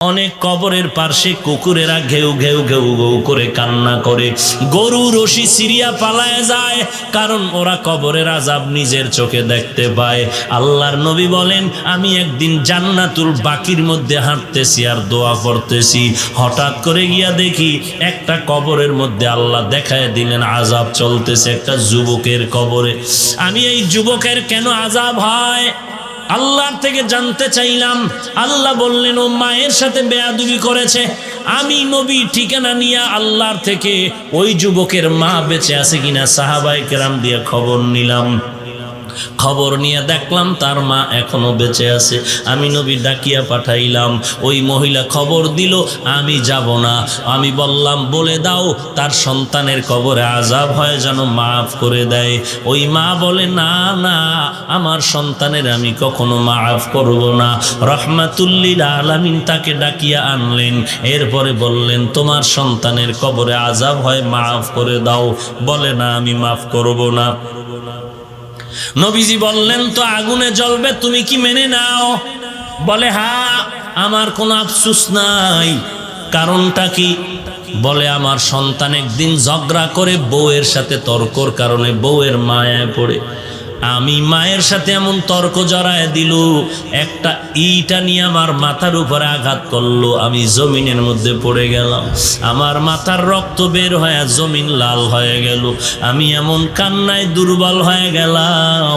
অনেক কবরের পাশে কুকুরেরা ঘেউ ঘেউ ঘেউ ঘেউ করে কান্না করে, গরু রশি সিরিয়া পালায় যায়, কারণ ওরা কবরের আযাব নিজের চোখে দেখতে পায়। আল্লাহর নবী বলেন, আমি একদিন জান্নাতুল বাকির মধ্যে হাঁটতেছি আর দোয়া করতেছি, হঠাৎ করে গিয়া দেখি একটা কবরের মধ্যে আল্লাহ দেখায় দিলেন আযাব চলতেছে একটা যুবকের কবরে। আমি এই যুবকের কেন আযাব হয় আল্লাহর থেকে জানতে চাইলাম। আল্লাহ বললেন, ও মায়ের সাথে বেয়াদবি করেছে। আমি নবী ঠিকানা নিয়ে আল্লাহর থেকে ওই যুবকের মা বেঁচে আছে কিনা সাহাবায়ে কেরাম দিয়ে খবর নিলাম। খবর নিয়ে দেখলাম তার মা এখনো বেঁচে আছে। আমি নবী ডাকিয়া পাঠাইলাম, ওই মহিলা খবর দিল আমি যাব না। আমি বললাম, বলে দাও তার সন্তানের কবরে আযাব হয় যেন মাফ করে দেয়। ওই মা বলে, না না, আমার সন্তানের আমি কখনো মাফ করব না। রহমাতুল লিল আলামিন তাকে ডাকিয়া আনলেন, এরপরে বললেন, তোমার সন্তানের কবরে আযাব হয় মাফ করে দাও। বলে, না আমি মাফ করব না। নবীজি বললেন, তো আগুনে জ্বলবে, তুমি কি মেনে নাও? বলে, হ্যাঁ, আমার কোনো আফসোস নাই। কারণটা কি? বলে, আমার সন্তান একদিন ঝগড়া করে বউয়ের সাথে তর্কর কারণে বউয়ের মায়ায় পড়ে আমি মায়ের সাথে এমন তর্ক জড়ায় দিল, একটা ইটা নিয়ে আমার মাথার উপরে আঘাত করলো, আমি জমিনের মধ্যে পড়ে গেলাম। আমার মাথার রক্ত বের হয়ে জমিন লাল হয়ে গেল। আমি এমন কান্নায় দুর্বল হয়ে গেলাম,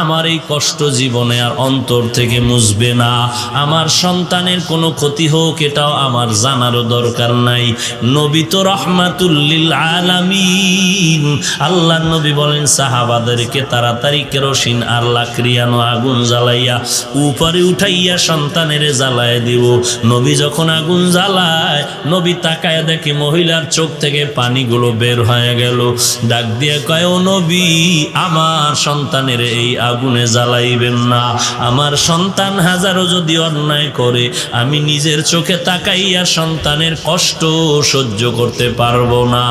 আমার এই কষ্ট জীবনে আর অন্তর থেকে মুছবে না। আমার সন্তানের কোনো ক্ষতি হোক এটাও আমার জানারও দরকার নাই। নবী তো রহমাতুল লিল আলামিন। আল্লাহর নবী বলেন সাহাবাদেরকে তাড়াতাড়ি কেরোসিন আর লাকড়িয়ানো আগুন জ্বালাইয়া উপরে উঠাইয়া সন্তানের জ্বালায় দিব। নবী যখন আগুন জ্বালায়, নবী তাকায় দেখে মহিলার চোখ থেকে পানিগুলো বের হয়ে গেল। ডাক দিয়ে কয়, ও নবী, আমার সন্তানের এই আগুনে জ্বালাইবেন না। আমার সন্তান হাজারো যদি অন্যায় করে, আমি নিজের চোখে তাকাইয়া সন্তানের কষ্ট সহ্য করতে পারবো না।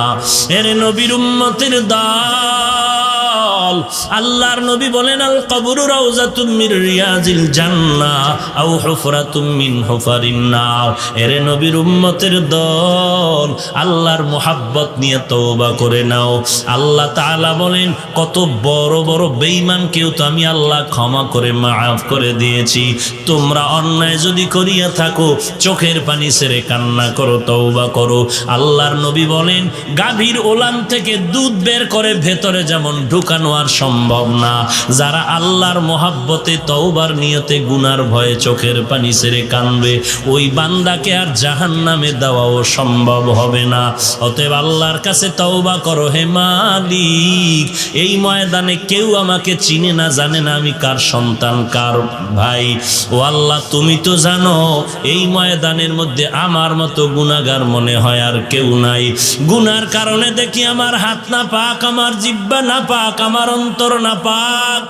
এর নবীর উম্মতের দল, আল্লাহর নবী বলেন, আল কবরু রাউযাতুম মির রিয়াজিল জান্নাহ আও হুফরাতুম মিন হুফারিন নার। এর নবীর উম্মতের দল, আল্লাহর মুহাব্বত নিয়ে তওবা করে নাও। আল্লাহ তাআলা বলেন, কত বড় বড় বেঈমানকেও তো আমি আল্লাহ ক্ষমা করে মাফ করে দিয়েছি। তোমরা অন্যায় যদি করিয়া থাকো, চোখের পানি ছেড়ে কান্না করো, তওবা করো। আল্লাহর নবী বলেন, গাভীর ওলান থেকে দুধ বের করে ভেতরে যেমন ঢুকানো আর সম্ভব না, যারা আল্লাহর মহাব্বতে তওবার নিয়তে গুনার ভয়ে চোখের পানি ছেড়ে কানবে, ওই বান্দাকে আর জাহান্নামে দেওয়াও সম্ভব হবে না। অতএব আল্লাহর কাছে তওবা করো। হে মালিক, এই ময়দানে কেউ আমাকে চিনে না, জানে না আমি কার সন্তান, কার ভাই। ও আল্লাহ, তুমি তো জানো। এই ময়দানের মধ্যে আমার মতো গুনাহগার মনে হয় আর কেউ নাই। গুনার কারণে দেখি আমার হাত না পাক, আমার জিহ্বা না পাক, আমার অন্তর না পাক।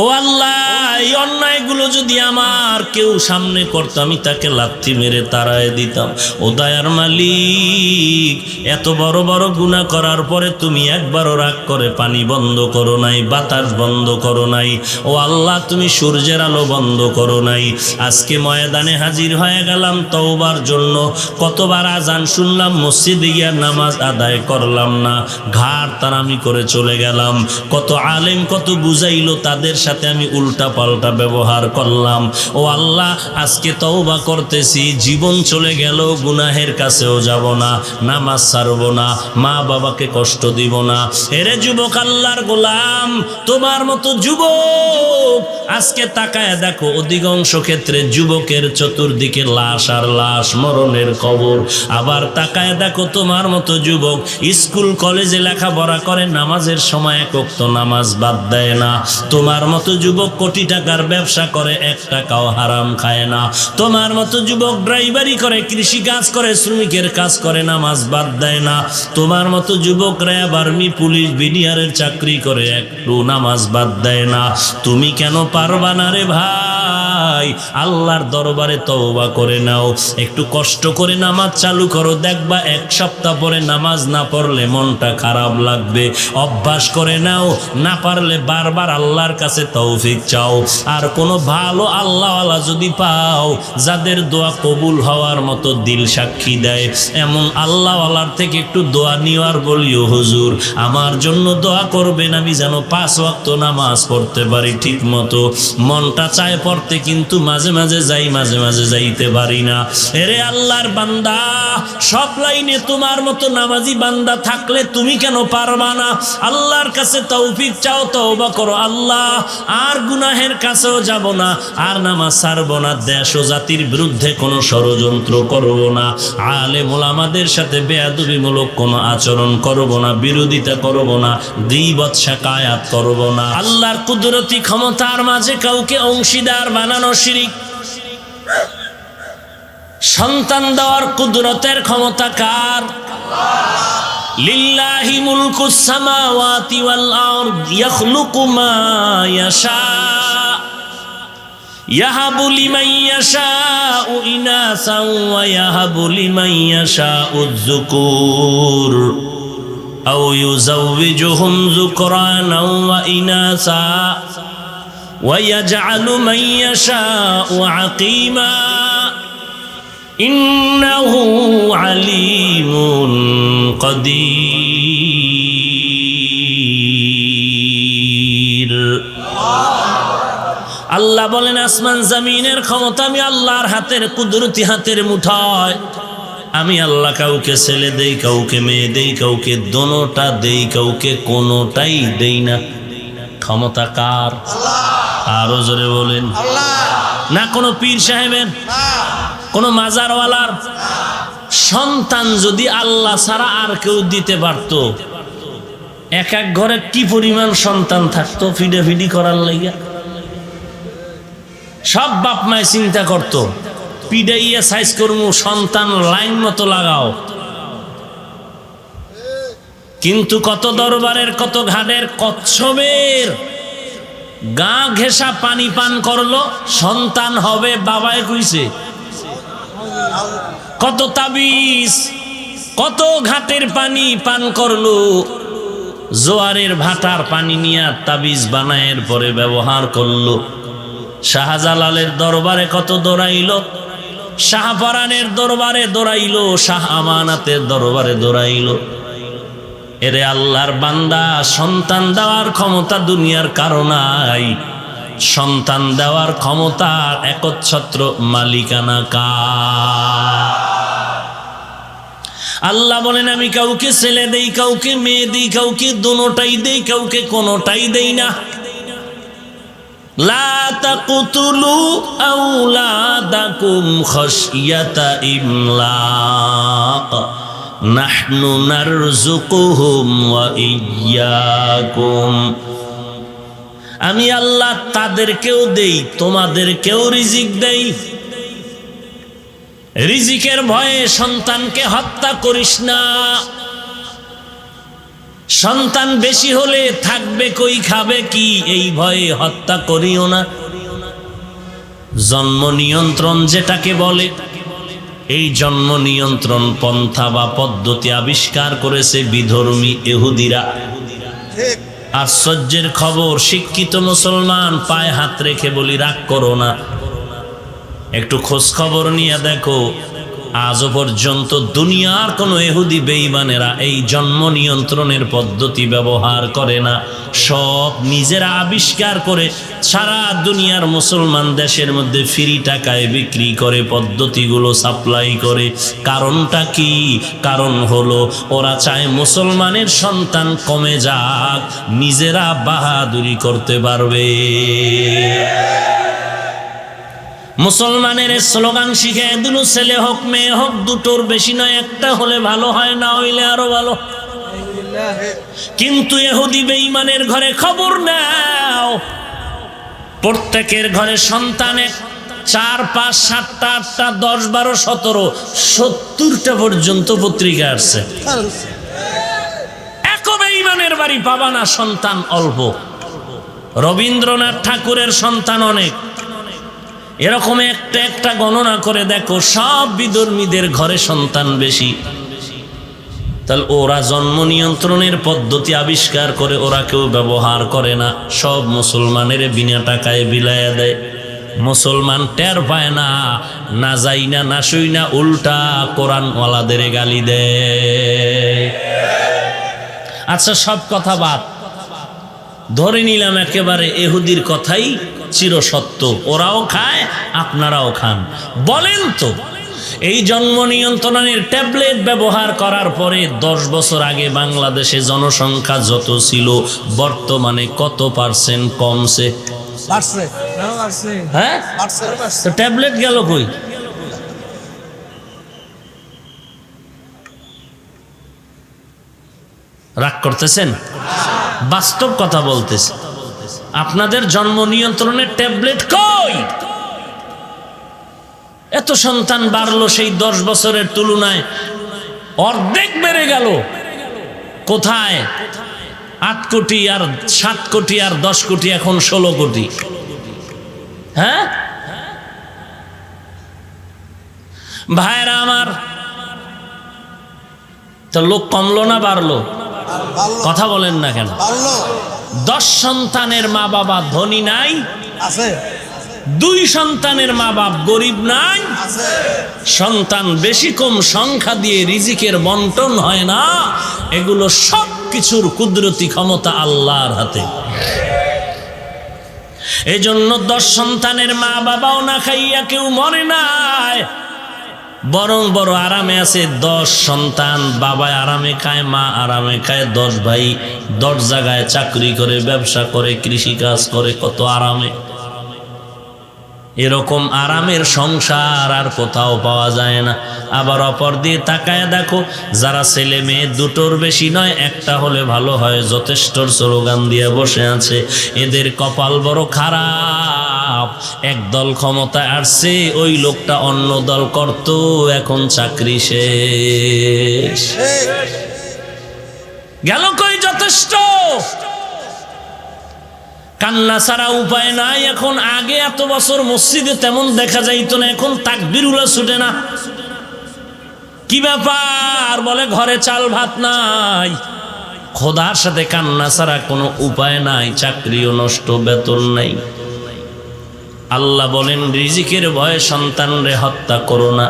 ও আল্লাহ, এই অন্যায়গুলো যদি আমার কেউ সামনে করতো, আমি তাকে লাথি মেরে তাড়ায় দিতাম। ও দয়ার মালিক, এত বড় বড় গুনাহ করার পরে তুমি একবারও রাগ করে পানি বন্ধ করো নাই, বাতাস বন্ধ করো নাই। ও আল্লাহ, তুমি সূর্যের আলো বন্ধ করো নাই। আজকে ময়দানে হাজির হয়ে গেলাম তওবার জন্য। কতবার আজান শুনলাম, মসজিদে গিয়ে নামাজ আদায় করলাম না, ঘাড় তারামি করে চলে গেলাম। কত আলেম কত বুঝাইলো, তাদের সাথে আমি উল্টা পাল্টা ব্যবহার করলাম। ও আল্লাহ, আজকে তওবা করতেছি, জীবন চলে গেল, গুনাহের কাছেও যাব না, নামাজ ছাড়ব না, মা বাবাকে কষ্ট দিব না। এরে যুবক, আল্লাহর গোলাম, তোমার মতো যুবক আজকে তাকায় দেখো, অধিকাংশ ক্ষেত্রে যুবকের চতুর্দিকে লাশ আর লাশ, মরণের কবর। আবার তাকায় দেখো, তোমার মতো যুবক স্কুল কলেজে লেখাপড়া করে, নামাজের সময় এক ওয়াক্ত নামাজ বাদ দেয় না। তোমার মতো যুবক কোটি টাকার ব্যবসা করে, এক টাকাও হারাম খায় না। তোমার মতো যুবক ড্রাইভারি করে, কৃষি কাজ করে, শ্রমিকের কাজ করে, নামাজ বাদ দেয় না। তোমার মতো যুবক র্যাব, আর্মি, পুলিশ, বিডিআরের চাকরি করে, একটু নামাজ বাদ দেয় না। তুমি কেন পারবা না রে ভাই? আল্লাহর দরবারে তওবা করে নাও, একটু কষ্ট করে নামাজ চালু করো, দেখবা এক সপ্তাহ পরে নামাজ না পড়লে মনটা খারাপ লাগবে। অভ্যাস করে নাও, না পারলে বারবার আল্লাহ আল্লাহর কাছে তৌফিক চাও। আর কোনো ভালো আল্লাহওয়ালা যদি পাও, যাদের দোয়া কবুল হওয়ার মতো দিল সাক্ষী দেয়, এমন আল্লাহওয়ালার থেকে একটু দোয়া নিওয়ার বলিও, হুজুর আমার জন্য দোয়া করবেন, আমি যেন 5 ওয়াক্ত নামাজ পড়তে পারি ঠিক মতো। মনটা চায় পড়তে, কিন্তু মাঝে মাঝে যাই, মাঝে মাঝে যাইতে পারি না। এরে আল্লাহর বান্দা, সব লাইনে তোমার মতো নামাজি বান্দা থাকলে তুমি কেন পারবা না? আল্লাহর কাছে তৌফিক চাও, তওবা করো, আল্লাহ আর গুনাহের কাছেও যাব না, আর নামাজ ছাড়ব না, দেশ ও জাতির বিরুদ্ধে কোনো ষড়যন্ত্র করব না, আলেম ওলামাদের সাথে বেয়াদবিমূলক কোনো আচরণ করব না, বিরোধিতা করব না, গীবত শিকায়াত করব না। আল্লাহর কুদরতি ক্ষমতার মাঝে কাউকে অংশীদার বানানো শিরিক। সন্তান দেওয়ার কুদরতের ক্ষমতা কার? লিল্লাহি মুলকুস সামাওয়াতি ওয়াল আরদ ইয়াখলুকু মা ইয়াশা ইয়াহাবু লিমান ইয়াশাউ ইনাসান ওয়া ইয়াহাবু লিমান ইয়াশাউ যুকুর আও ইউযাওবিজুহুম যুকরানাও ওয়া ইনাসা ওয়া ইয়াজআলু মান ইয়াশাউ আকিমা ইন্নাহু আলিমুন কাদির। আল্লাহ বলেন, আসমান জমিনের ক্ষমতা আমি আল্লাহর হাতের, কুদরতি হাতের মুঠায়। আমি আল্লাহ কাউকে ছেলে দেই, কাউকে মেয়ে দেই, কাউকে দোনোটা দেই, কাউকে কোনোটাই দেই না। ক্ষমতা কার? আরো জোরে বলেন। না কোনো পীর সাহেবের, কোনো মাজারওয়ালার। সন্তান যদি আল্লাহ ছাড়া আর কেউ দিতে পারত, এক এক ঘরে কি পরিমাণ সন্তান থাকতো ফিডাফিডি করার লাগিয়া। সব বাপ মায় চিন্তা করত, পিডাইয়া সাইজ করমু, সন্তান লাইন মতো লাগাও। কিন্তু কত দরবারের, কত ঘাটের, কচ্ছপের গা ঘেঁষা পানি পান করলো, সন্তান হবে বাবায় কইছে। কত তাবিজ, কত ঘাটের পানি পান করলো, জোয়ারের ভাটার পানি নিয়ে তাবিজ বানায়ের পরে ব্যবহার করলো। শাহজালালের দরবারে কত দৌড়াইলো, শাহপরানের দরবারে দৌড়াইলো, শাহ আমানাতের দরবারে দৌড়াইলো। এরে আল্লাহর বান্দা, সন্তান দেওয়ার ক্ষমতা দুনিয়ার কারো নাই। সন্তান দেওয়ার ক্ষমতার একচ্ছত্র মালিকানা কার? আল্লাহ বলেন, আমি কাউকে ছেলে দেই, কাউকে মেয়ে দেই, কাউকে দোনোটাই দেই, কাউকে কোনোটাই দেই না। লা তাকতুলু আওলাদাকুম খাশিয়াতা ইমলাক নাহনু নারযুকুহুম ওয়া ইয়্যাকুম। আমি আল্লাহ তাদেরকেও দেই, তোমাদেরকেও রিজিক দেই। রিজিকের ভয়ে সন্তানকে হত্যা করিস না। সন্তান বেশি হলে থাকবে কই, খাবে কি, এই ভয়ে হত্যা করিও না। জন্ম নিয়ন্ত্রণ যেটাকে বলে, এই জন্ম নিয়ন্ত্রণ পন্থা বা পদ্ধতি আবিষ্কার করেছে বিধর্মী ইহুদিরা। আশ্চর্যের খবর, শিক্ষিত মুসলমান পায়ে হাত রেখে বলি, রাগ করো না, একটু খোঁজ খবর নিয়ে দেখো, আজও পর্যন্ত দুনিয়ার কোনো ইহুদি বেঈমানেরা এই জন্ম নিয়ন্ত্রণের পদ্ধতি ব্যবহার করে না। সব নিজেরা আবিষ্কার করে সারা দুনিয়ার মুসলমান দেশের মধ্যে ফ্রি টাকায় বিক্রি করে, পদ্ধতিগুলো সাপ্লাই করে। কারণটা কি? কারণ হলো ওরা চায় মুসলমানের সন্তান কমে যাক, নিজেরা বাহাদুরি করতে পারবে। মুসলমানের স্লোগান শিখে দিল, ছেলে হোক মেয়ে হোক দুটোর বেশি নয়, একটা হলে ভালো হয়, না হইলে আরো ভালো। কিন্তু ইহুদি বেঈমানের ঘরে খবর নাও, প্রত্যেকের ঘরে সন্তান 4, 5, 7টা, 8টা, 10, 12, 17, 70টা পর্যন্ত পত্রিকা আসছে। এক বেঈমানের বাড়ি পাবা না সন্তান অল্প। রবীন্দ্রনাথ ঠাকুরের সন্তান অনেক। এরকম একটা একটা গণনা করে দেখো, সব বিধর্মীদের ঘরে সন্তান বেশি। তাহলে ওরা জন্ম নিয়ন্ত্রণের পদ্ধতি আবিষ্কার করে, ওরা কেউ ব্যবহার করে না, সব মুসলমানের বিনা টাকায় বিলায়া দেয়। মুসলমান টের পায় না, না যাই না, না শুই না, উল্টা কোরআনওয়ালাদের গালি দেয়। আচ্ছা, সব কথা বাদ, ধরে নিলাম একেবারে ইহুদির কথাই চিরসত্য, ওরাও খায় আপনারাও খান। বলেন তো, এই জন্ম নিয়ন্ত্রণের ট্যাবলেট ব্যবহার করার পরে 10 বছর আগে বাংলাদেশে জনসংখ্যা যত ছিল বর্তমানে কত পার্সেন্ট কমছে? হ্যাঁ, তো ট্যাবলেট গেল কই? রাগ করতেছেন? বাস্তব কথা বলতেছে। আপনাদের জন্ম নিয়ন্ত্রণের ট্যাবলেট কই? এত সন্তান বাড়লো, সেই 10 বছরের তুলনায় অর্ধেক বেড়ে গেল। কোথায়? 8 কোটি আর 7 কোটি আর 10 কোটি, এখন 16 কোটি। হ্যাঁ ভাইরা আমার, তো লোক কমলো না বাড়লো? কথা বলেন না কেন? 10 সন্তানের মা বাবা ধনী নাই? আছে। 2 সন্তানের মা বাপ গরিব নাই? আছে। সন্তান বেশি কম সংখ্যা দিয়ে রিজিকের বন্টন হয় না। এগুলো সব কিছুর কুদরতি ক্ষমতা আল্লাহর হাতে। এই জন্য 10 সন্তানের মা বাবাও না খাইয়া কেউ মরে নাই, বরং বড় আরামে আছে। 10 সন্তান, বাবা আরামে খায়, মা আরামে খায়। 10 ভাই 10 জায়গায় চাকরি করে, ব্যবসা করে, কৃষি কাজ করে, কত আরামে। এরকম আরামের সংসার আর কোথাও পাওয়া যায় না। আবার অপর দিয়ে তাকায় দেখো, যারা ছেলে মেয়ে দুটোর বেশি নয়, একটা হলে ভালো হয়, যথেষ্টর স্লোগান দিয়ে বসে আছে, এদের কপাল বড় খারাপ। এক দল ক্ষমতায় আসছে, ওই লোকটা অন্য দল করত, এখন চাকরি শেষ। গেল কই যথেষ্ট? কান্না ছাড়া উপায় নাই এখন। আগে এত বছর মসজিদে তেমন দেখা যাইতো না, এখন তাকবীরুল্লাহ ছুটে না। কি ব্যাপার? বলে ঘরে চাল ভাত নাই। খোদার সাথে কান্না ছাড়া কোনো উপায় নাই, চাকরিও নষ্ট, বেতন নাই। আল্লাহ বলেন, রিজিকের ভয়ে সন্তানরে হত্যা করো না।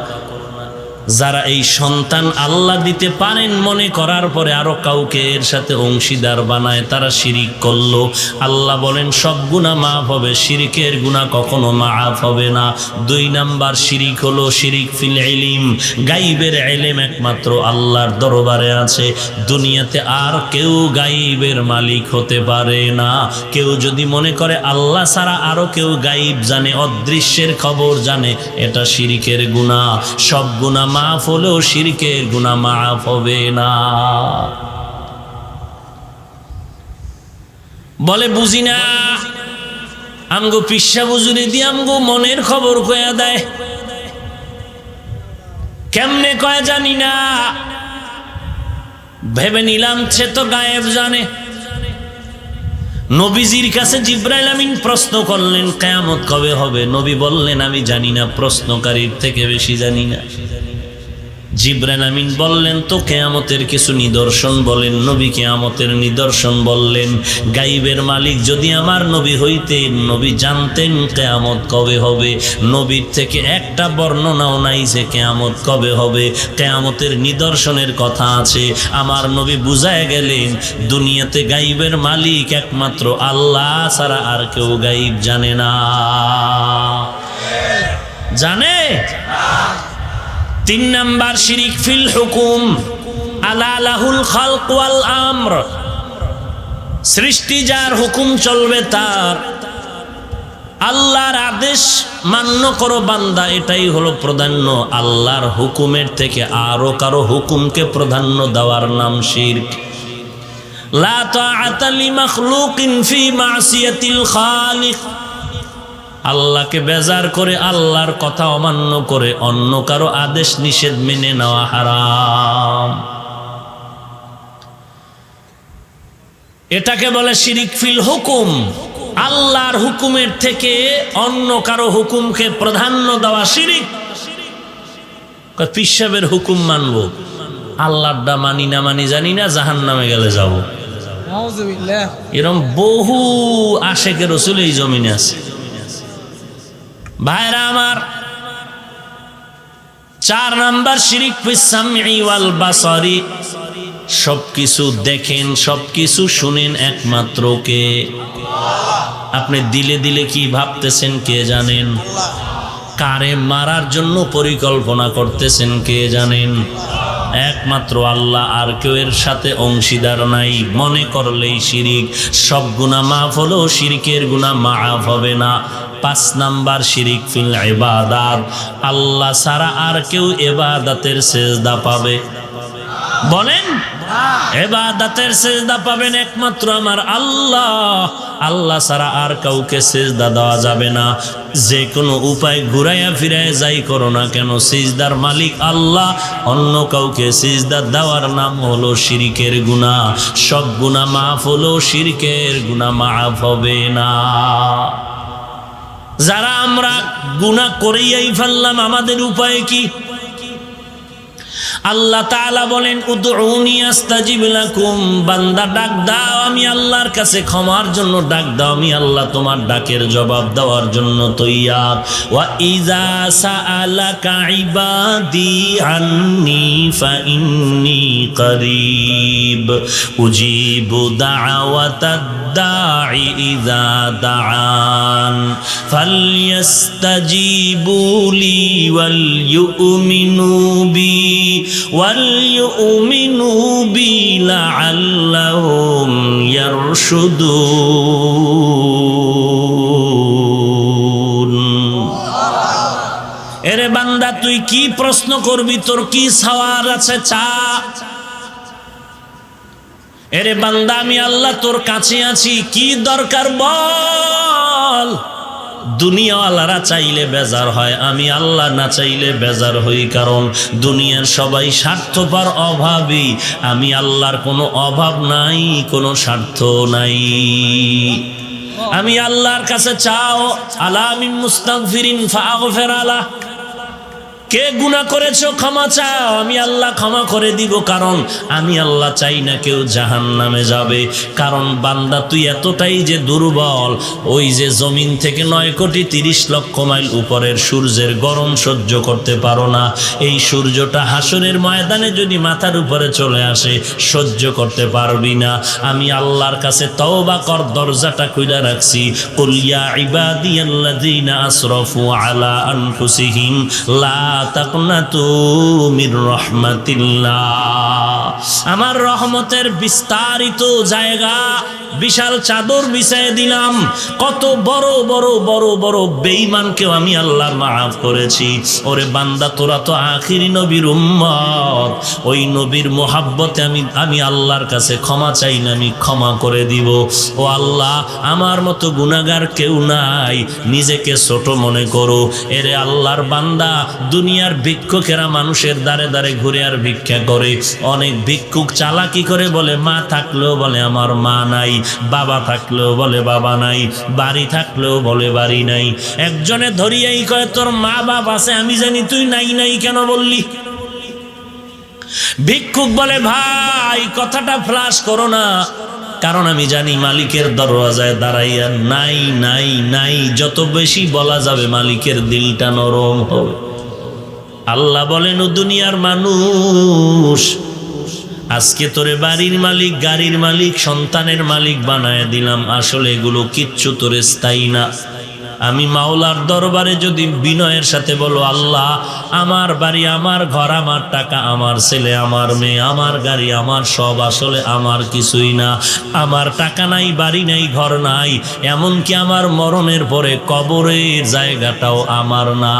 যারা এই সন্তান আল্লাহ দিতে পারেন মনে করার পরে আরো কাউকে এর সাথে অংশীদার বানায়, তারা শিরিক করলো। আল্লাহ বলেন সব গুনাহ মাফ হবে, শিরিকের গুনাহ কখনো মাফ হবে না। 2 নাম্বার শিরিক হলো শিরিক ফিল ইলম। গায়বের ইলম একমাত্র আল্লাহর দরবারে আছে, দুনিয়াতে আর কেউ গায়বের মালিক হতে পারে না। কেউ যদি মনে করে আল্লাহ ছাড়া আরো কেউ গায়ব জানে, অদৃশ্যের খবর জানে, এটা শিরিকের গুনাহ। সব গুনাহ মাফ হলেও শিরকের গুনাহ মাফ হবে না। বলে বুঝি না, আমগো পিসা বুজুরি দিয়ে আমগো মনের খবর কয়া দেয়। কেমনে কয় জানি না, ভেবে নিলাম সে তো গায়েব জানে। নবীজির কাছে জিবরাইল আমিন প্রশ্ন করলেন, কিয়ামত কবে হবে? নবী বললেন, আমি জানি না, প্রশ্নকারীর থেকে বেশি জানি না। জিবরাইল আমিন বললেন, তো কিয়ামতের কিছু নিদর্শন বলেন। নবী কিয়ামতের নিদর্শন বললেন। গায়বের মালিক যদি আমার নবী হইতেন, নবী জানতেন কিয়ামত কবে হবে। নবীর থেকে একটা বর্ণনাও নাই যে কিয়ামত কবে হবে। কিয়ামতের নিদর্শনের কথা আছে, আমার নবী বুঝায় গেলেন দুনিয়াতে গায়বের মালিক একমাত্র আল্লাহ ছাড়া আর কেউ গায়ব জানে না। জানে? 3 নাম্বার শিরিক ফিল হুকুম। আলা লাহুল খালক ওয়াল আমর। সৃষ্টি যার, হুকুম চলবে তার। আল্লাহর আদেশ মান্য করো বান্দা, এটাই হলো প্রাধান্য। আল্লাহর হুকুমের থেকে আরো কারো হুকুমকে প্রাধান্য দেওয়ার নাম শিরক। লা তাআতা লিমাখলুকিন ফি মাসিয়াতিল খালিক। আল্লাহকে বেজার করে, আল্লাহর কথা অমান্য করে অন্য কারো আদেশ নিষেধ মেনে নেওয়া হারাম। এটাকে বলে শিরিক ফিল হুকুম। আল্লাহর হুকুমের থেকে অন্য কারো হুকুমকে প্রাধান্য দেওয়া শিরিক। পীর সাহেবের হুকুম মানবো, আল্লাহটা মানি না মানি জানি না, জাহান্নামে গেলে যাব। এরকম বহু আশেকে রসুল এই জমিনে আছে। ভাইরা আমার, 4 নাম্বার শিরিক ফিস সামঈ ওয়াল বাসারি। সবকিছু দেখেন, সবকিছু শুনেন একমাত্র কে? আপনি দিলে দিলে কি ভাবতেছেন কে জানেন? কারে মারার জন্য পরিকল্পনা করতেছেন কে জানেন? একমাত্র আল্লাহ, আর কেউ এর সাথে অংশীদার নাই। মনে করলেই শিরিক। সব গুনাহ মাফ হলো, শিরকের গুনাহ মাফ হবে না। 5 নাম্বার শিরিক ফিল ইবাদাত। আল্লাহ ছাড়া আর কেউ ইবাদতের সিজদা পাবে? বলেন, ইবাদতের সিজদা পাবেন একমাত্র আমার আল্লাহ। আল্লাহ ছাড়া আর কাউকে সিজদা দেওয়া যাবে না। যে কোনো উপায় ঘুরাইয়া ফিরাইয়া যাই করো না কেন, সিজদার মালিক আল্লাহ। অন্য কাউকে সিজদা দেওয়ার নাম হলো শিরকের গুনাহ। সব গুনাহ মাফ হলো, শিরকের গুনাহ মাফ হবে না। যারা আমরা গুনাহ করেই ফেললাম, আমাদের উপায় কি? আল্লাহ তাআলা বলেন, উদউনি আস্তাজিব লাকুম। বান্দা ডাক দাও, আমি আল্লাহর কাছে ক্ষমার জন্য ডাক দাও, আমি আল্লাহ তোমার ডাকের জবাব দেওয়ার জন্য তৈয়ার। ওয়া ইযা সাআলাকা ইবাদি আন্নী ফাইন্নী করিব উজিবু দাওয়াতাদ দাঈ ইযা দাআন ফালইস্তাজিবু লি ওয়াল ইউমিনু বি وَلْيُؤْمِنُوا بِي لَعَلَّهُمْ يَرْشُدُونَ। এরে বান্দা, তুই কি প্রশ্ন করবি? তোর কি সওয়াল আছে? চা। এরে বান্দা, আমি আল্লাহ তোর কাছে আছি, কি দরকার বল। দুনিয়াওয়ালারা চাইলে বেজার হয়, আমি আল্লাহ না চাইলে বেজার হই। কারণ দুনিয়ার সবাই স্বার্থপর, অভাবী। আমি আল্লাহর কোনো অভাব নাই, কোনো স্বার্থ নাই। আমি আল্লাহর কাছে চাও, আলা মিন মুস্তাগফিরিন ফাগফির আলা। কে গুনাহ করেছো ক্ষমা চাও, আমি আল্লাহ ক্ষমা করে দিব। কারণ আমি আল্লাহ চাই না কেউ জাহান্নামে যাবে। কারণ বান্দা, তুই এতটাই যে দুর্বল, ওই যে জমিন থেকে 9,30,00,000 মাইল উপরের সূর্যের গরম সহ্য করতে পারো না। এই সূর্যটা হাসরের ময়দানে যদি মাথার উপরে চলে আসে, সহ্য করতে পারবি না। আমি আল্লাহর কাছে তওবা কর, দরজাটা খুলে রাখছি। কুল ইয়া ইবাদিয়াল্লাযীনা আসরাফু আলা আনফুসিহিম লা তাকনাতু মির রাহমাতিল্লাহ। আমার রহমতের বিস্তারিত জায়গা, বিশাল চাদর বিছায় দিলাম। কত বড় বড় বড় বড় বেঈমানকেও আমি আল্লাহ মাফ করেছি। ওরে বান্দা, তোরা তো আখিরি নবীর উম্মত। ওই নবীর মোহাব্বতে আমি আল্লাহর কাছে ক্ষমা চাইলে আমি ক্ষমা করে দিব। ও আল্লাহ, আমার মতো গুনাহগার কেউ নাই, নিজেকে ছোট মনে করো। এরে আল্লাহর বান্দা, দুনিয়ার ভিক্ষুকেরা মানুষের দ্বারে দ্বারে ঘুরে আর ভিক্ষা করে। অনেক ভিক্ষুক চালাকি করে বলে মা থাকলেও বলে আমার মা নাই, বাবা থাকলেও বলে বাবা নাই, বাড়ি থাকলেও বলে বাড়ি নাই। একজনে ধরিয়াই কয়, তোর মা বাবা আছে, আমি জানি তুই নাই নাই কেন বললি? ভিক্ষুক বলে, ভাই কথাটা ফ্লাশ করো না, কারণ আমি জানি মালিকের দরওয়াজায় দাঁড়াইয়া নাই নাই নাই যত বেশি বলা যাবে, মালিকের দিলটা নরম হবে। আল্লাহ বলেন, ও দুনিয়ার মানুষ, আজকে তোরে বাড়ির মালিক, গাড়ির মালিক, সন্তানের মালিক বানায় দিলাম। আসলে এগুলো কিচ্ছু তোরে স্থায়ী না। আমি মাওলার দরবারে যদি বিনয়ের সাথে বলো, আল্লাহ আমার বাড়ি, আমার ঘর, আমার টাকা, আমার ছেলে, আমার মেয়ে, আমার গাড়ি, আমার সব আসলে আমার কিছুই না। আমার টাকা নাই, বাড়ি নাই, ঘর নাই, এমনকি আমার মরণের পরে কবরের জায়গাটাও আমার না।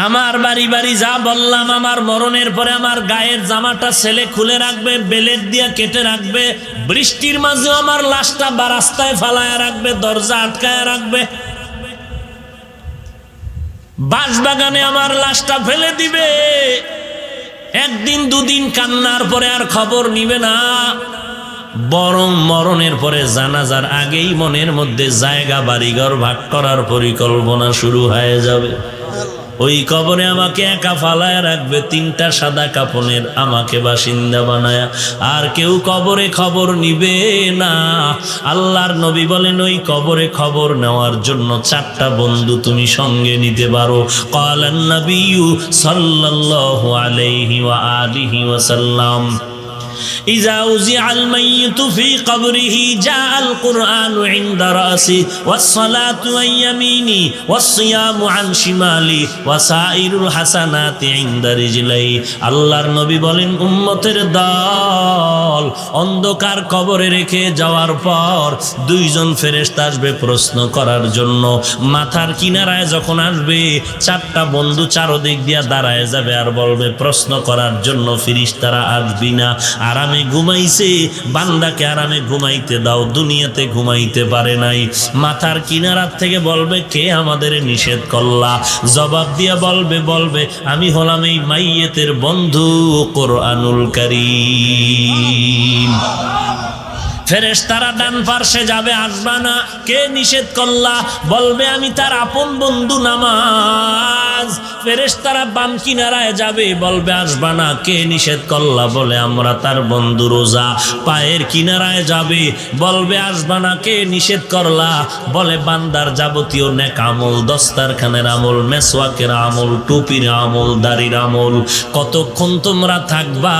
আমার বাড়ি বাড়ি যা বললাম, আমার মরণের পরে আমার গায়ের জামাটা ছেলে খুলে রাখবে, বেলেট দিয়া কেটে রাখবে, বৃষ্টির মাঝেও আমার লাশটা রাস্তায় ফালায় রাখবে, দরজা আটকায় রাখবে, বাঁশবাগানে আমার লাশটা ফেলে দিবে। একদিন দুদিন কান্নার পরে আর খবর নিবে না, বরং মরণের পরে জানাজার আগেই মনের মধ্যে জায়গা বাড়িঘর ভাগ করার পরিকল্পনা শুরু হয়ে যাবে। ওই কবরে আমাকে একা ফালায় রাখবে, 3টা সাদা কাফনের আমাকে বাসিন্দা বানায়া, আর কেউ কবরে খবর নিবে না। আল্লাহর নবী বলেন ওই কবরে খবর নেওয়ার জন্য 4টা বন্ধু তুমি সঙ্গে নিতে পারো। ক্বালান নবিয়্যু সাল্লাল্লাহু আলাইহি ওয়া আলিহি ওয়াসাল্লাম إذا وزع الميت في قبره جاء القرآن عند رأسه والصلاة عن يمينه والصيام عن شماله وسائر الحسنات عند رجليه। আল্লাহর নবী বলেন উম্মতের দল অন্ধকার কবরে রেখে যাওয়ার পর 2জন ফেরেশতা আসবে প্রশ্ন করার জন্য। মাথার কিনারায় যখন আসবে 4টা বন্ধু চারদিক দিয়া দাঁড়ায় যাবে আর বলবে প্রশ্ন করার জন্য ফেরেশতারা আসবি না, আরামে ঘুমাইছে, বান্দাকে আরামে ঘুমাইতে দাও, দুনিয়াতে ঘুমাইতে পারে নাই। মাথার কিনারার থেকে বলবে কে আমাদের নিষেধ করলা? জবাব দিয়া বলবে আমি হলাম এই মাইয়েতের বন্ধু কোরআনুল কারীম। ফেরেশতারা ডান পার্শ্বে যাবে, আসবা না, কে নিষেধ করলা? বলবে আমি তার আপন বন্ধু নামাজ। ফেরেশতারা বাম কিনারায় যাবে, বলবে আসবা না, কে নিষেধ করলা? বলে আমরা তার বন্ধু রোজা। পায়ের কিনারায় যাবে, বলবে আসবা না, কে নিষেধ করলা? বলে বান্দার যাবতীয় নেক আমল, দস্তারখানের আমল, মেসওয়াকের আমল, টুপির আমল, দাড়ির আমল। কতক্ষণ তোমরা থাকবা?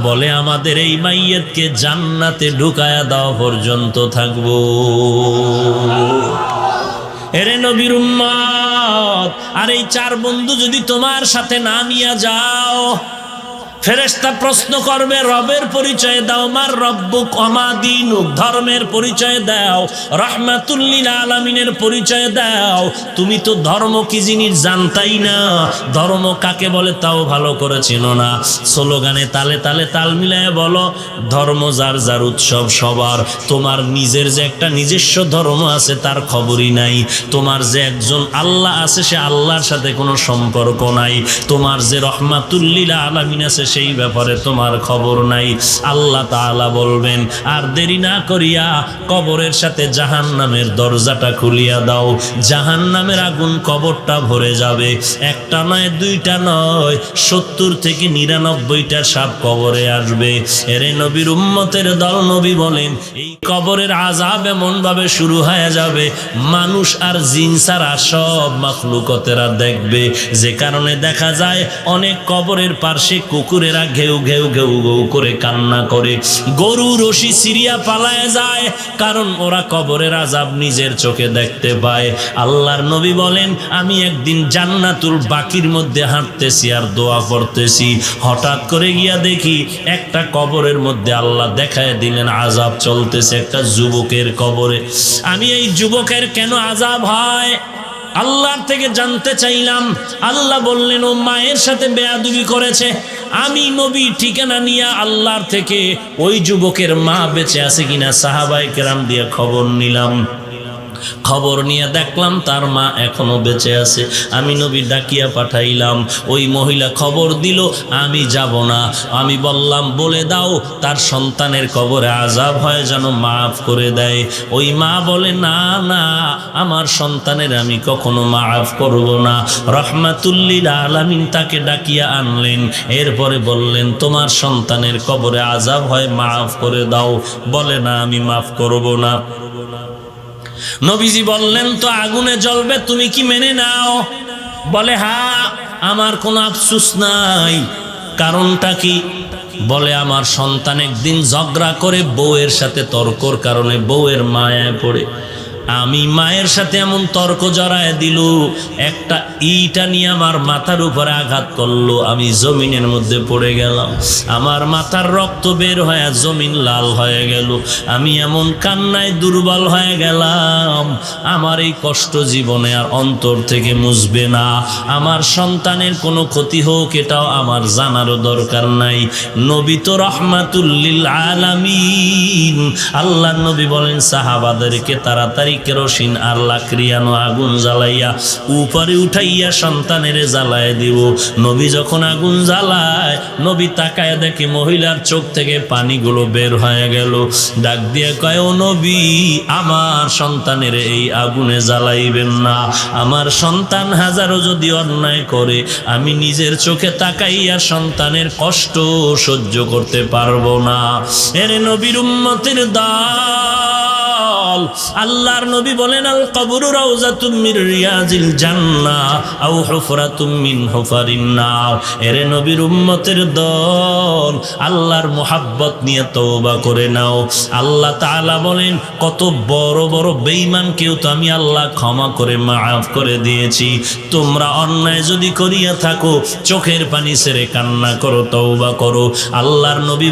বলে আমাদের এই মাইয়াতকে জান্নাতে ঢুকায়া দাও পর্যন্ত থাকবো। এরে নবীর উম্মত, আর এই 4 বন্ধু যদি তোমার সাথে না নিয়ে যাও, ফেরেশতা প্রশ্ন করবে রবের পরিচয় দাও, মার রব্বুক ওমা দীনুক, ধর্মের পরিচয় দাও, রাহমাতুল লিল আলামিনের পরিচয় দাও। তুমি তো ধর্ম কি জিনিস জানতাই না, ধর্ম কাকে বলে তাও ভালো করে চিনো না। স্লোগানে তালে তালে তাল মিলায় বলো ধর্ম যার যার উৎসব সবার। তোমার নিজের যে একটা নিজস্ব ধর্ম আছে তার খবরই নাই। তোমার যে একজন আল্লাহ আছে সে আল্লাহর সাথে কোনো সম্পর্ক নাই। তোমার যে রাহমাতুল লিল আলামিন আছে সেই ব্যাপারে তোমার খবর নাই। আল্লাহ তাআলা বলবেন আর দেরি না করিয়া কবরের সাথে জাহান্নামের দরজাটা খুলিয়া দাও। জাহান্নামের আগুন কবরটা ভরে যাবে। একটা নয়, 2টা নয়, 70 থেকে 99টা সাপ কবরে আসবে। এরে নবীর উম্মতের দল, নবী বলেন এই কবরের আযাব এমন ভাবে শুরু হয়ে যাবে মানুষ আর জিন ছাড়া সব মাখলুকতেরা দেখবে। যে কারণে দেখা যায় অনেক কবরের পাশে কুকুরেরা ঘেউ ঘেউ ঘেউ ঘেউ করে কান্না করে, গরু রশি সিরিয়া পালায় যায়, কারণ ওরা কবরের আযাব নিজের চোখে দেখতে পায়। আল্লাহর নবী বলেন আমি একদিন জান্নাতুল বাকির মধ্যে হাঁটতেছি আর দোয়া করতেছি, হঠাৎ করে গিয়া দেখি একটা কবরের মধ্যে আল্লাহ দেখায় দিলেন আযাব চলতেছে একটা যুবকের কবরে। আমি এই যুবকের কেন আযাব হয় আল্লাহর থেকে জানতে চাইলাম। আল্লাহ বললেন ও মায়ের সাথে বেয়াদবি করেছে। আমি নবী ঠিকানা নিয়ে আল্লাহর থেকে ওই যুবকের মা বেঁচে আছে কিনা সাহাবায়ে কেরাম দিয়ে খবর নিলাম। খবর নিয়ে দেখলাম তার মা এখনো বেঁচে আছে। আমি নবী ডাকিয়া পাঠাইলাম, ওই মহিলা খবর দিল আমি যাব না। আমি বললাম বলে দাও তার সন্তানের কবরে আযাব হয় যেন মাফ করে দেয়। ওই মা বলে না না, আমার সন্তানের আমি কখনো মাফ করব না। রাহমাতুল লিল আলামিন তাকে ডাকিয়া আনলেন, এরপরে বললেন তোমার সন্তানের কবরে আযাব হয় মাফ করে দাও। বলে না আমি মাফ করব না। নবীজি বললেন তো আগুনে জ্বলবে, তুমি কি মেনে নাও? বলে হ্যাঁ, আমার কোনো আফসোস নাই। কারণটা কি? বলে আমার সন্তান একদিন ঝগড়া করে বউয়ের সাথে তর্কর কারণে বউয়ের মায়ায় পড়ে আমি মায়ের সাথে এমন তর্ক জড়ায় দিল, একটা ইটা নিয়ে আমার মাথার উপরে আঘাত করলো, আমি জমিনের মধ্যে পড়ে গেলাম। আমার মাথার রক্ত বের হয়ে জমিন লাল হয়ে গেল। আমি এমন কান্নায় দুর্বল হয়ে গেলাম, আমার এই কষ্ট জীবনে আর অন্তর থেকে মুছবে না। আমার সন্তানের কোনো ক্ষতি হোক এটাও আমার জানারও দরকার নাই। নবী তো রাহমাতুল লিল আলামিন। আল্লাহর নবী বলেন সাহাবাদেরকে তাড়াতাড়ি কড়াই কেরোসিন আর লাকড়িয়ানো আগুন জ্বালাইয়া উপরে উঠাইয়া সন্তানের জ্বালায় দিব। নবী যখন আগুন জ্বালায়, নবী তাকায় দেখে মহিলার চোখ থেকে পানিগুলো বের হয়ে গেল। ডাক দিয়ে কয়, ও নবী, আমার সন্তানের এই আগুনে জ্বালাইবেন না। আমার সন্তান হাজারো যদি অন্যায় করে, আমি নিজের চোখে তাকাইয়া সন্তানের কষ্ট সহ্য করতে পারবো না। এর নবীর উম্মতের দল, আল্লাহর নবী বলেন, আল কবরু রাউযাতুম মির রিয়াজিল জান্নাহ আও হুফরাতুম মিন হুফারিন নার। এর নবীর উম্মতের দল, আল্লাহর মুহাব্বত নিয়ে তওবা করে নাও। আল্লাহ তাআলা বলেন, কত বড় বড় বেঈমানকেও তো আমি আল্লাহ ক্ষমা করে মাফ করে দিয়েছি। তোমরা অন্যায় যদি করিয়া থাকো, চোখের পানি ছেড়ে কান্না করো, তওবা করো। আল্লাহর নবী